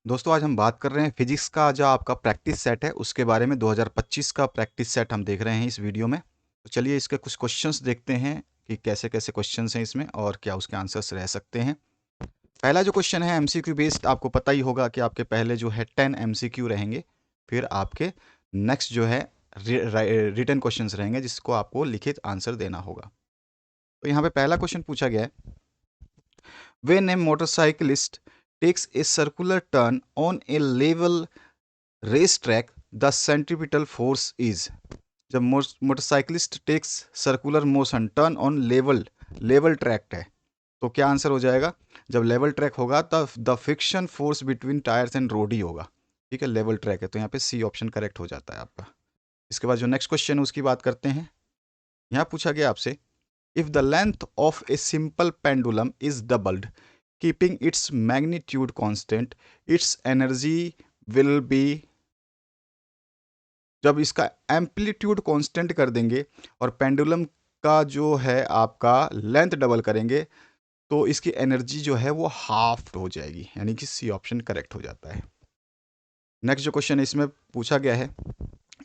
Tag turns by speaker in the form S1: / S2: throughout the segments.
S1: दोस्तों आज हम बात कर रहे हैं फिजिक्स का जो आपका प्रैक्टिस सेट है उसके बारे में। 2025 का प्रैक्टिस सेट हम देख रहे हैं इस वीडियो में। तो चलिए इसके कुछ क्वेश्चंस देखते हैं कि कैसे कैसे क्वेश्चंस हैं इसमें और क्या उसके आंसर्स रह सकते हैं। पहला जो क्वेश्चन है एमसीक्यू बेस्ड, आपको पता ही होगा कि आपके पहले जो है 10 एमसीक्यू रहेंगे, फिर आपके नेक्स्ट जो है रिटन क्वेश्चंस रहेंगे जिसको आपको लिखित आंसर देना होगा। तो यहाँ पे पहला क्वेश्चन पूछा गया है, when A motorcyclist takes a circular turn on a level race track, the centripetal force is। जब motorcyclist takes circular motion turn on level track है, तो क्या आंसर हो जाएगा? जब लेवल ट्रैक होगा तब the friction force between tyres and road ही होगा। ठीक है, लेवल ट्रैक है तो यहाँ पे सी ऑप्शन करेक्ट हो जाता है आपका। इसके बाद जो नेक्स्ट क्वेश्चन है उसकी बात करते हैं। यहाँ पूछा गया आपसे, if the length of a simple pendulum is doubled keeping its magnitude constant, its energy will be। जब इसका एम्पलीट्यूड कांस्टेंट कर देंगे और पेंडुलम का जो है आपका लेंथ डबल करेंगे तो इसकी एनर्जी जो है वो हाफ हो जाएगी, यानी कि सी ऑप्शन करेक्ट हो जाता है। नेक्स्ट जो क्वेश्चन इसमें पूछा गया है,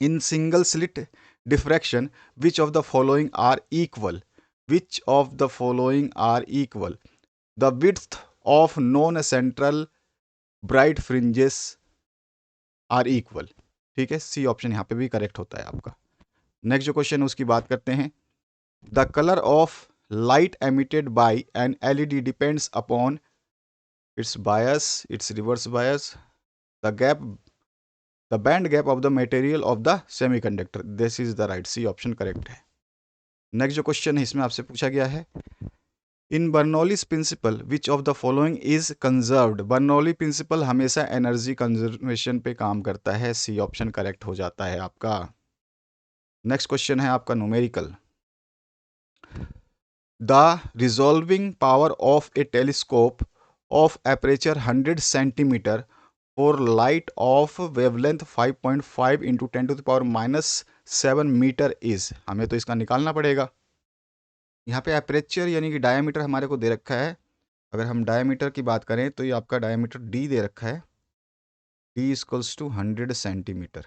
S1: in single slit diffraction which of the following are equal, which of the following are equal, the width of non central bright fringes are equal. ठीक है, सी ऑप्शन यहाँ पे भी करेक्ट होता है आपका। नेक्स्ट जो क्वेश्चन है उसकी बात करते हैं, the colour of light emitted by an LED depends upon its bias, its reverse bias, the gap, the band gap of the material of the semiconductor. This is the right, C option correct है। Next जो question है इसमें आपसे पूछा गया है, in Bernoulli's principle which of the following is conserved. Bernoulli principle हमेशा energy conservation पे काम करता है, सी ऑप्शन करेक्ट हो जाता है आपका। नेक्स्ट क्वेश्चन है आपका numerical, the resolving power of a telescope of aperture 100 centimetre for light of wavelength 5.5 into 10⁻⁻7 metre is. हमें तो इसका निकालना पड़ेगा। यहाँ पे एपरेचर यानी कि डायमीटर हमारे को दे रखा है। अगर हम डायमीटर की बात करें तो ये आपका डायमीटर डी दे रखा है, D equals to 100 centimetre,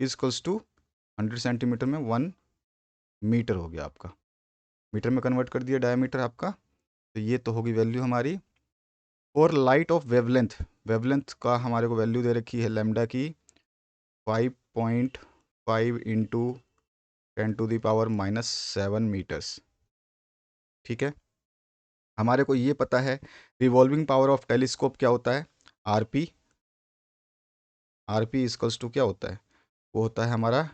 S1: equals to 100 centimetre में 1 मीटर हो गया आपका। मीटर में कन्वर्ट कर दिया डायमीटर आपका, तो ये तो होगी वैल्यू हमारी। और लाइट ऑफ वेवलेंथ, वेवलेंथ का हमारे को वैल्यू दे रखी है लेमडा की 5.5 इंटू 10⁻⁻7 मीटर्स। ठीक है, हमारे को ये पता है रिवॉल्विंग पावर ऑफ टेलीस्कोप क्या होता है, आरपी। आरपी इजकल्स टू क्या होता है, वो होता है हमारा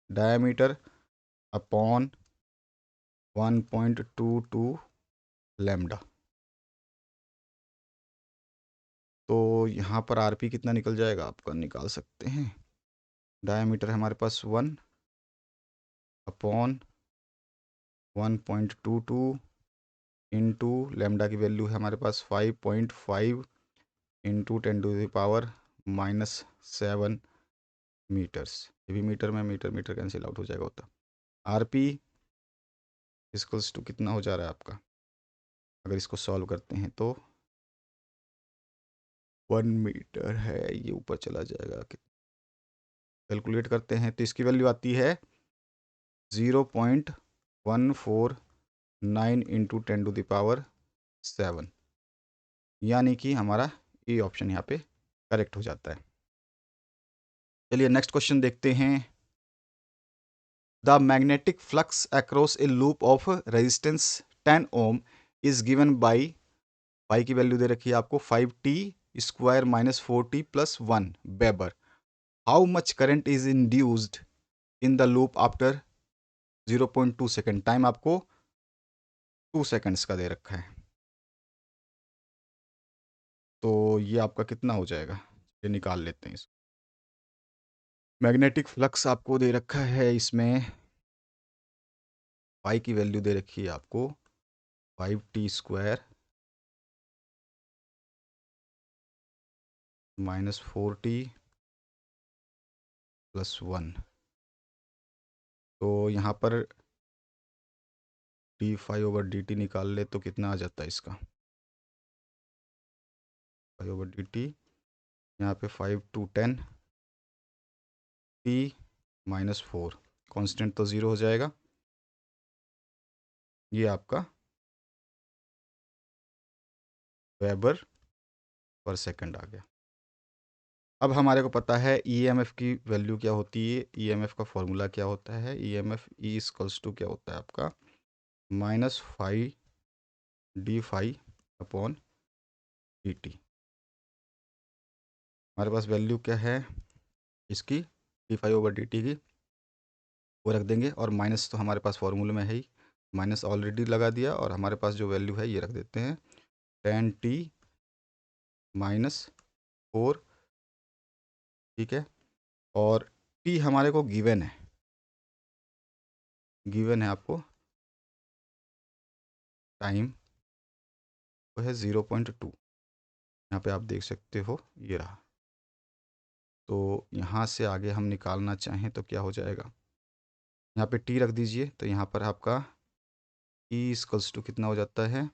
S1: डायमीटर अपॉन 1.22 लैम्डा। तो यहाँ पर आरपी कितना निकल जाएगा आपका, निकाल सकते हैं। डायमीटर हमारे पास 1 अपॉन 1.22 इंटू लेमडा की वैल्यू है हमारे पास 5.5 इंटू 10⁻⁻7 मीटर्स। ये भी मीटर में मीटर मीटर कैंसिल आउट हो जाएगा होता। आरपी इक्वल्स टू कितना हो जा रहा है आपका, अगर इसको सॉल्व करते हैं तो 1 मीटर है, ये ऊपर चला जाएगा। कैलकुलेट करते हैं तो इसकी वैल्यू आती है 0.149 इंटू 10⁻7, यानी कि हमारा ए ऑप्शन यहाँ पे करेक्ट हो जाता है। चलिए नेक्स्ट क्वेश्चन देखते हैं, the magnetic flux across a loop of resistance 10 ohm is given by, pi की वैल्यू दे रखी है आपको 5t square minus 4t plus 1 weber. How much current is induced in the loop after 0.2 second. Time आपको 2 seconds का दे रखा है, तो ये आपका कितना हो जाएगा, ये निकाल लेते हैं इसको। मैग्नेटिक फ्लक्स आपको दे रखा है, इसमें पाई की वैल्यू दे रखी है आपको 5t square minus 4t plus 1। तो यहाँ पर d5/dt निकाल ले तो कितना आ जाता है इसका, 5/dt, यहाँ पे 5 to 10 T-4, कांस्टेंट तो ज़ीरो हो जाएगा। ये आपका वेबर पर सेकंड आ गया। अब हमारे को पता है ईएमएफ की वैल्यू क्या होती है, ईएमएफ का फॉर्मूला क्या होता है, ईएमएफ ई इक्वल्स टू क्या होता है आपका -5d∅/dt। हमारे पास वैल्यू क्या है इसकी, d∅/dt की, वो रख देंगे, और माइनस तो हमारे पास फॉर्मूले में है ही, माइनस ऑलरेडी लगा दिया, और हमारे पास जो वैल्यू है ये रख देते हैं 10t-4, ठीक है। और t हमारे को गिवन है आपको टाइम, वो है 0.2, यहाँ पे आप देख सकते हो ये रहा। तो यहाँ से आगे हम निकालना चाहें तो क्या हो जाएगा, यहाँ पे t रख दीजिए, तो यहाँ पर आपका e इक्वल्स टू कितना हो जाता है,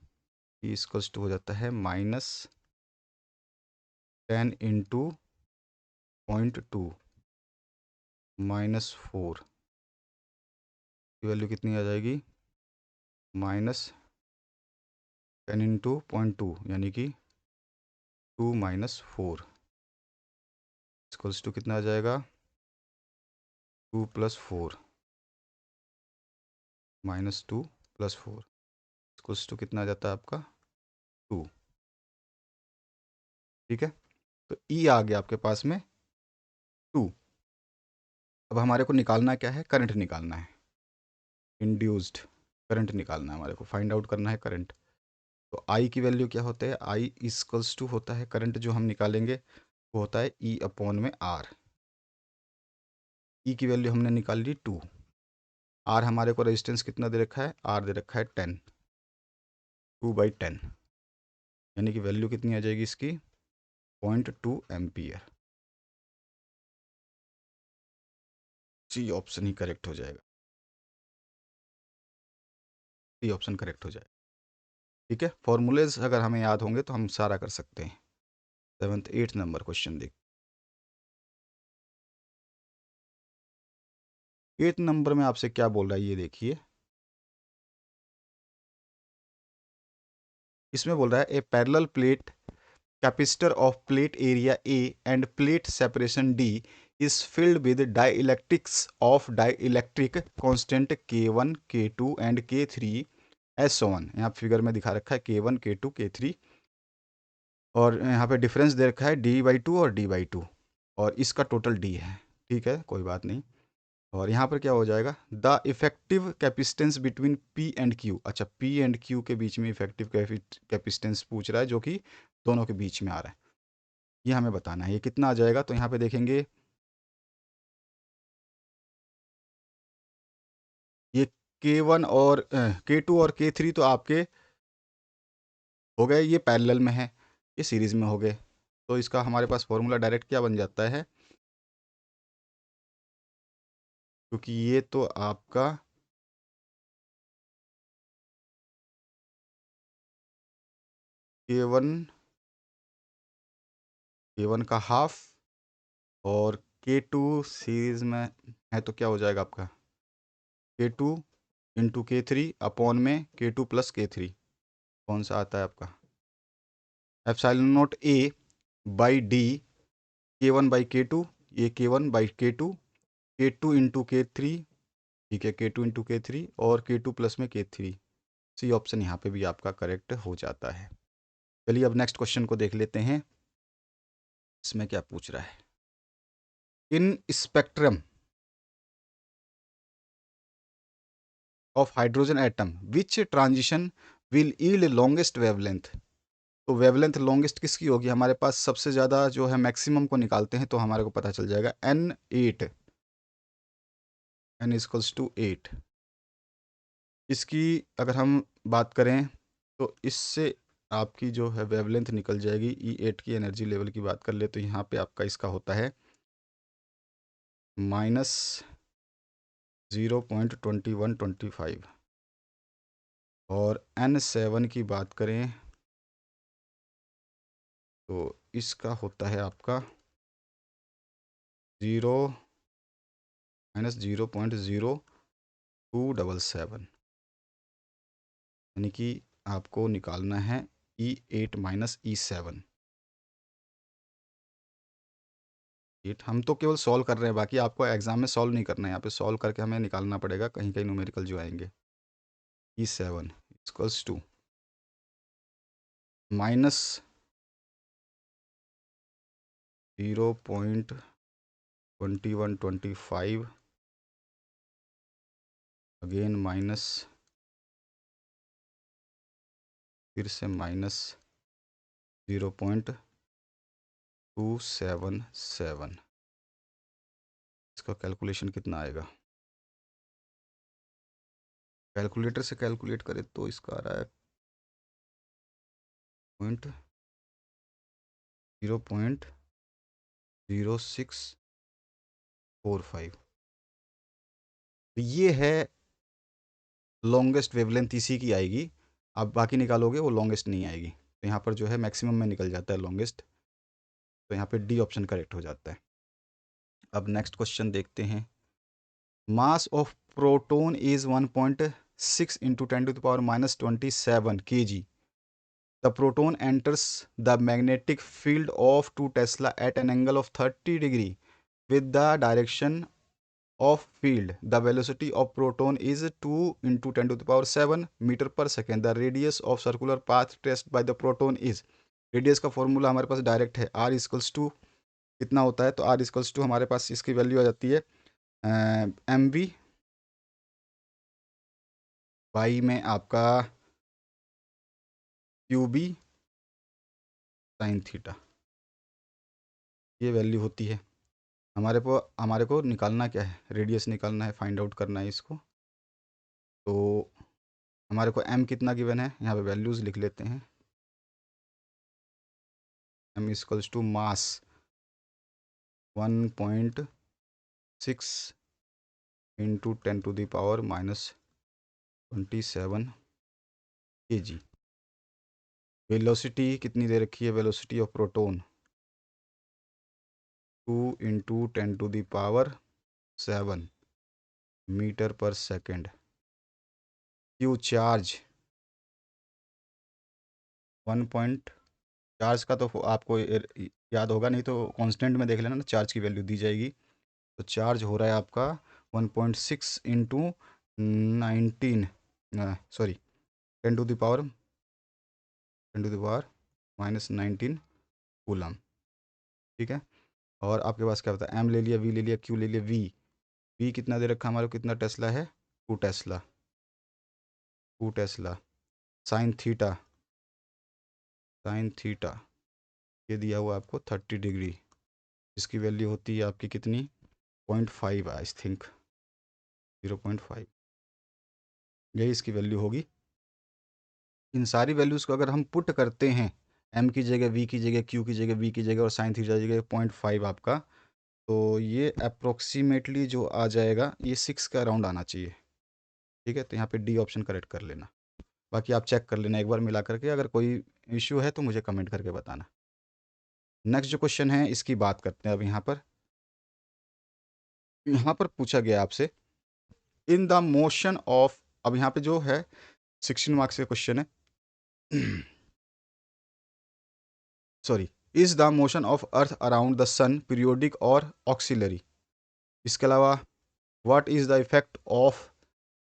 S1: e इक्वल्स टू हो जाता है -10 इंटू 0.2 -4, की वैल्यू कितनी आ जाएगी, -10 इंटू 0.2 यानी कि 2 - 4 इक्वल्स टू कितना आ जाएगा, 2 + 4 -2 + 4 इक्वल्स टू कितना आ जाता है आपका 2, ठीक है। तो ई आ गया आपके पास में 2। अब हमारे को निकालना क्या है, करंट निकालना है, इंड्यूस्ड करंट निकालना है हमारे को, फाइंड आउट करना है करंट। तो आई की वैल्यू क्या होता है, आई इक्वल्स टू होता है, करंट जो हम निकालेंगे वो होता है E/आर। ई की वैल्यू हमने निकाल ली 2, आर हमारे को रेजिस्टेंस कितना दे रखा है, आर दे रखा है 10, 2/10, यानी कि वैल्यू कितनी आ जाएगी इसकी 0.2 एम्पियर। सी ऑप्शन ही करेक्ट हो जाएगा, सी ऑप्शन करेक्ट हो जाएगा, ठीक है। फॉर्मूलेज अगर हमें याद होंगे तो हम सारा कर सकते हैं। 7th 8th नंबर क्वेश्चन देख, 8th नंबर में आपसे क्या बोल रहा है ये देखिए, इसमें बोल रहा है a parallel plate capacitor of plate area A and plate separation D is filled with dielectrics of dielectric constant K1 K2 and K3 as one, यहाँ फिगर में दिखा रखा है K1 K2 K3, और यहाँ पे डिफरेंस दे रखा है D/2 और D/2, और इसका टोटल D है, ठीक है, कोई बात नहीं। और यहाँ पर क्या हो जाएगा, the effective capacitance between P and Q, अच्छा P एंड Q के बीच में इफेक्टिव कैपेसिटेंस पूछ रहा है, जो कि दोनों के बीच में आ रहा है, ये हमें बताना है। ये कितना आ जाएगा, तो यहाँ पे देखेंगे ये K1 और K2 और K3 तो आपके हो गए, ये पैरेलल में है, ये सीरीज में हो गए, तो इसका हमारे पास फॉर्मूला डायरेक्ट क्या बन जाता है, क्योंकि ये तो आपका K1 का हाफ, और K2 सीरीज में है तो क्या हो जाएगा आपका K2 इंटू K3/K2 + K3, कौन सा आता है आपका ε0A/D, K1/K2, ये K1/K2, K2 इंटू K3, ठीक है, K2 इंटू K3 और K2 प्लस में K3, सी ऑप्शन यहाँ पे भी आपका करेक्ट हो जाता है। चलिए अब नेक्स्ट क्वेश्चन को देख लेते हैं, इसमें क्या पूछ रहा है, in spectrum of hydrogen atom which transition will yield longest wavelength. तो वेवलेंथ लॉन्गेस्ट किसकी होगी, हमारे पास सबसे ज़्यादा जो है मैक्सिमम को निकालते हैं तो हमारे को पता चल जाएगा N8, N इक्वल्स टू 8। इसकी अगर हम बात करें तो इससे आपकी जो है वेवलेंथ निकल जाएगी, E8 की एनर्जी लेवल की बात कर ले तो यहाँ पे आपका इसका होता है -0.2125, और N7 की बात करें तो इसका होता है आपका 0-0.0277, यानी कि आपको निकालना है E8 माइनस E7। हम तो केवल सॉल्व कर रहे हैं, बाकी आपको एग्जाम में सॉल्व नहीं करना है। यहाँ पे सॉल्व करके हमें निकालना पड़ेगा, कहीं कहीं न्यूमेरिकल जो आएंगे। E7 equals to minus 0.2125, again minus, फिर से माइनस 0.277। इसका कैलकुलेशन कितना आएगा? कैलकुलेटर से कैलकुलेट करें तो इसका आ रहा है 0.0645। तो ये है लॉन्गेस्ट वेवलेंथ, इसी की आएगी। आप बाकी निकालोगे वो लॉन्गेस्ट नहीं आएगी, तो यहाँ पर जो है मैक्सिमम में निकल जाता है लॉन्गेस्ट, तो यहाँ पे डी ऑप्शन करेक्ट हो जाता है। अब नेक्स्ट क्वेश्चन देखते हैं। Mass of proton is 1.6 into 10⁻⁻27 kg. The proton enters the magnetic field of 2 Tesla at an angle of 30 degree with the direction of field. The velocity of proton is 2 into 10⁻⁷ meter per second. The radius of circular path traced by the proton is, radius का formula हमारे पास direct है, r equals to कितना होता है, तो r equals to हमारे पास इसकी value आ जाती है mv बाई में आपका qb साइन थीटा, ये वैल्यू होती है। हमारे को निकालना क्या है, रेडियस निकालना है, फाइंड आउट करना है इसको। तो हमारे को m कितना गिवन है, यहाँ पे वैल्यूज़ लिख लेते हैं। m equals to mass 1.6 into 10⁻⁻27 kg। Velocity कितनी दे रखी है, velocity of proton 2 into 10⁻⁷ metre पर सेकेंड। क्यू चार्ज 1 चार्ज का तो आपको याद होगा, नहीं तो कांस्टेंट में देख लेना ना, चार्ज की वैल्यू दी जाएगी। तो चार्ज हो रहा है आपका 1.6 इंटू 19 सॉरी 10⁻⁻⁻19 कूलम, ठीक है। और आपके पास क्या होता है, एम ले लिया, वी ले लिया, क्यू ले लिया, वी कितना दे रखा हमारे को, कितना टेस्ला है, 2 टेस्ला, 2 टेस्ला। साइन थीटा ये दिया हुआ आपको 30 डिग्री, इसकी वैल्यू होती है आपकी कितनी, 0.5 आई थिंक, 0.5, यही इसकी वैल्यू होगी। इन सारी वैल्यूज़ को अगर हम पुट करते हैं, m की जगह v की जगह, q की जगह v की जगह, और साइन थीटा की जगह 0.5 आपका, तो ये अप्रोक्सीमेटली जो आ जाएगा ये 6 का अराउंड आना चाहिए, ठीक है। तो यहाँ पे डी ऑप्शन करेक्ट कर लेना, बाकी आप चेक कर लेना एक बार मिला करके, अगर कोई इश्यू है तो मुझे कमेंट करके बताना। नेक्स्ट जो क्वेश्चन है इसकी बात करते हैं। अब यहाँ पर पूछा गया आपसे, इन द मोशन ऑफ, अब यहाँ पे जो है 16 मार्क्स का क्वेश्चन है sorry, is the motion of earth around the sun periodic और ऑक्सिलरी। इसके अलावा what is the effect of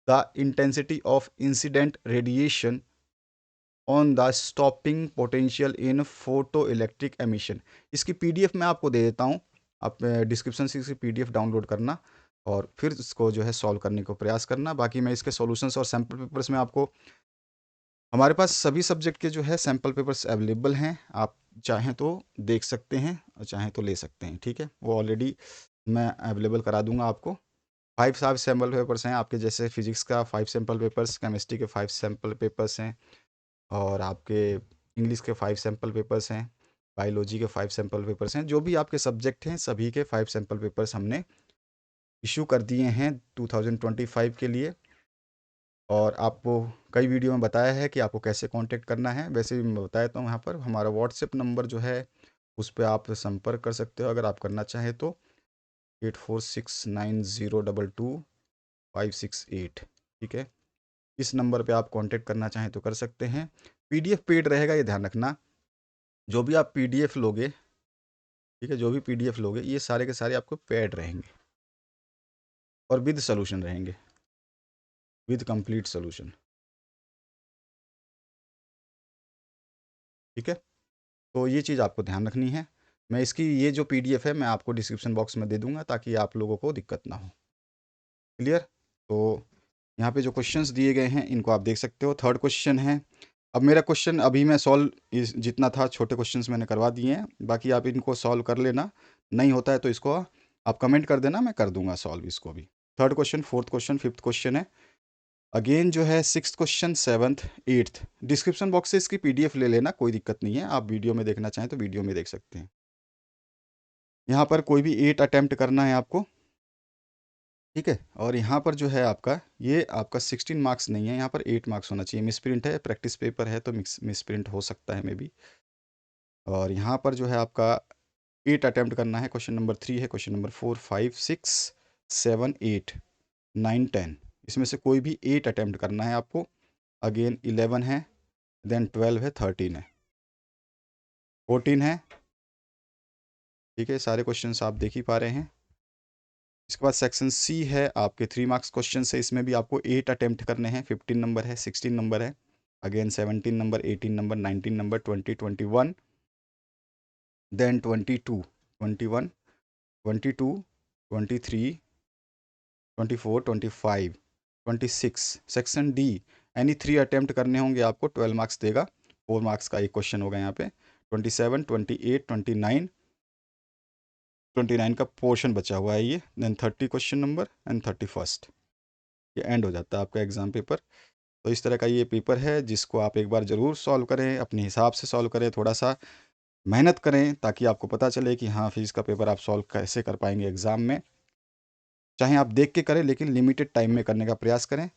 S1: the intensity of incident radiation on the stopping potential in photoelectric emission. इसकी पीडीएफ मैं आपको दे देता हूँ, आप डिस्क्रिप्शन से इसकी पीडीएफ डाउनलोड करना और फिर इसको जो है सॉल्व करने को प्रयास करना। बाकी मैं इसके सॉल्यूशंस और सैम्पल पेपर्स में आपको, हमारे पास सभी सब्जेक्ट के जो है सैम्पल पेपर्स अवेलेबल हैं, आप चाहें तो देख सकते हैं और चाहें तो ले सकते हैं, ठीक है। वो ऑलरेडी मैं अवेलेबल करा दूंगा आपको। 5 सैम्पल पेपर्स हैं आपके, जैसे फिजिक्स का 5 सैम्पल पेपर्स, केमिस्ट्री के 5 सैम्पल पेपर्स हैं, और आपके इंग्लिश के 5 सैम्पल पेपर्स हैं, बायोलॉजी के 5 सैम्पल पेपर्स हैं। जो भी आपके सब्जेक्ट हैं सभी के 5 सैम्पल पेपर्स हमने इशू कर दिए हैं 2025 के लिए। और आपको कई वीडियो में बताया है कि आपको कैसे कांटेक्ट करना है। वैसे भी मैं बताया तो यहाँ पर हमारा व्हाट्सएप नंबर जो है उस पर आप संपर्क कर सकते हो अगर आप करना चाहें तो। 8469022568, ठीक है। इस नंबर पे आप कांटेक्ट करना चाहें तो कर सकते हैं। पीडीएफ पेड रहेगा, ये ध्यान रखना। जो भी आप पीडीएफ लोगे, ठीक है, जो भी पीडीएफ लोगे ये सारे के सारे आपको पेड रहेंगे और विद सोल्यूशन रहेंगे, विद कंप्लीट सोल्यूशन, ठीक है। तो ये चीज़ आपको ध्यान रखनी है। मैं इसकी ये जो पीडीएफ है मैं आपको डिस्क्रिप्शन बॉक्स में दे दूंगा ताकि आप लोगों को दिक्कत ना हो। क्लियर। तो यहाँ पे जो क्वेश्चंस दिए गए हैं इनको आप देख सकते हो। थर्ड क्वेश्चन है, अब मेरा क्वेश्चन अभी मैं सॉल्व जितना था छोटे क्वेश्चंस मैंने करवा दिए हैं, बाकी आप इनको सॉल्व कर लेना। नहीं होता है तो इसको आप कमेंट कर देना, मैं कर दूंगा सॉल्व इसको भी। Third question, fourth question, fifth question है। अगेन जो है sixth question, seventh, eighth, description box से इसकी पीडीएफ ले लेना, कोई दिक्कत नहीं है। आप वीडियो में देखना चाहें तो वीडियो में देख सकते हैं। यहाँ पर कोई भी 8 अटैम्प्ट करना है आपको, ठीक है। और यहाँ पर जो है आपका ये आपका 16 मार्क्स नहीं है, यहाँ पर 8 मार्क्स होना चाहिए। मिस प्रिंट है, प्रैक्टिस पेपर है तो मिस प्रिंट हो सकता है मे बी। और यहाँ पर जो है आपका 8 अटैम्प्ट करना है। क्वेश्चन नंबर 3 है, क्वेश्चन नंबर 4, 5, 6, 7, 8, 9, 10, इसमें से कोई भी 8 अटैम्प्ट करना है आपको। अगेन 11 है, देन 12 है, 13 है, 14 है, ठीक है। सारे क्वेश्चंस आप देख ही पा रहे हैं। इसके बाद सेक्शन सी है, आपके 3 मार्क्स क्वेश्चन है, इसमें भी आपको 8 अटैम्प्ट करने हैं। 15 नंबर है, 16 नंबर है, again 17 number, 18 number, 19 number, 20, 21, then 22, 21, 22, 23, 24, 25, 26। Section D, any 3 attempt करने होंगे आपको, 12 मार्क्स देगा। 4 मार्क्स का एक क्वेश्चन होगा यहाँ पे। 27, 28, 29, 29 का पोर्शन बचा हुआ है ये, देन 30 क्वेश्चन नंबर एंड 31, ये एंड हो जाता है आपका एग्ज़ाम पेपर। तो इस तरह का ये पेपर है जिसको आप एक बार ज़रूर सॉल्व करें, अपने हिसाब से सॉल्व करें, थोड़ा सा मेहनत करें ताकि आपको पता चले कि हाँ फिजिक्स का पेपर आप सॉल्व कैसे कर पाएंगे एग्ज़ाम में। चाहे आप देख के करें लेकिन लिमिटेड टाइम में करने का प्रयास करें,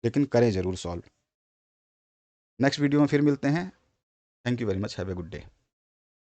S1: लेकिन करें ज़रूर सॉल्व। नेक्स्ट वीडियो में फिर मिलते हैं। Thank you very much, have a good day.